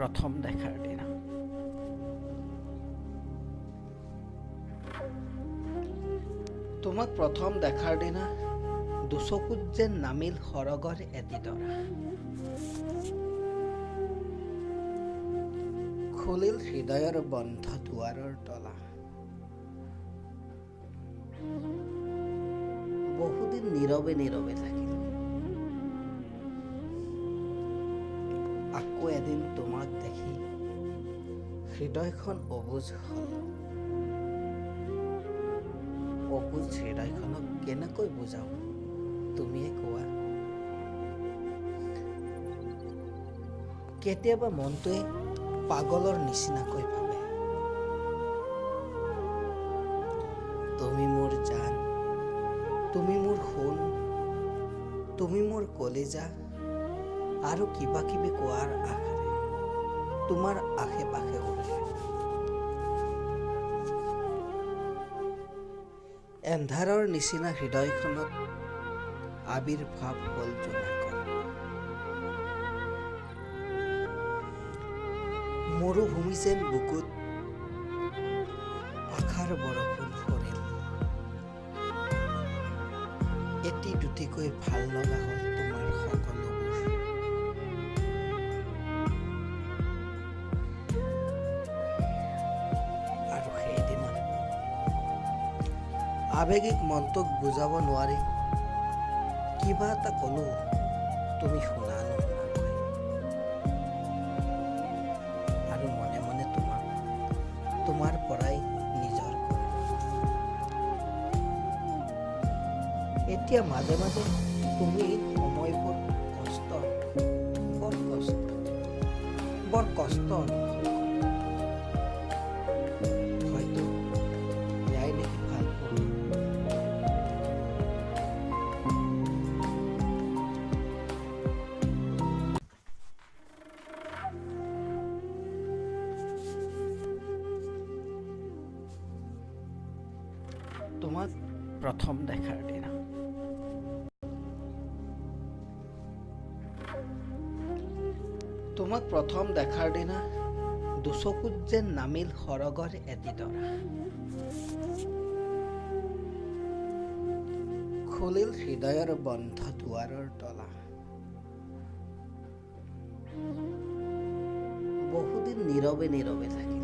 প্ৰথম দেখাৰ দিনা। তোমাক প্ৰথম দেখাৰ দিনা দুচকুত যেন নামিল সৰগৰ এটি তৰা। খুলিল হৃদয়ৰ বন্ধ দুৱাৰৰ তলা। বহুদিন নীৰৱে নীৰৱে থাকিল। আকৌ এদিন তোমাক দেখি হৃদয়খন অবুজ হ'ল। অবুজ হৃদয়খনক কেনেকৈ বুজাও তুমিয়ে কোৱা। কেতিয়াবা মনটোৱে পাগলৰ নিচিনাকৈ ভাবে, তুমি মোৰ জান, তুমি মোৰ সোণ, তুমি মোৰ কলিজা, আৰু কিবা কিবি কোৱাৰ আশাৰে তোমাৰ আশে পাশে উৰে। এন্ধাৰৰ নিচিনা হৃদয়খনত আবিৰ্ভাৱ হ'ল জোনাকৰ। মৰুভূমি যেন বুকুত আশাৰ বৰষুণ সৰিল। এটি দুটিকৈ ভাল লগা হ'ল তোমাৰ সকলোবোৰ। আৰু সেইদিনা আৱেগিক মনটোক বুজাব নোৱাৰি কিবা এটা ক'লো, তুমি শুনা নুশুনাকৈ। আৰু মনে মনে তোমাক তোমাৰ পৰাই নিজৰ কৰিলো। এতিয়া মাজে মাজে তুমি সময়বোৰ বৰ কষ্ট অনুভৱ কৰা। হয়তো এয়াই নেকি ভাল পোৱা। তোমাক প্ৰথম দেখাৰ দিনা। তোমাক প্ৰথম দেখাৰ দিনা দুচকুত যেন নামিল সৰগৰ এটি তৰা। খুলিল হৃদয়ৰ বন্ধ দুৱাৰৰ তলা। বহুদিন নীৰৱে নীৰৱে থাকিল।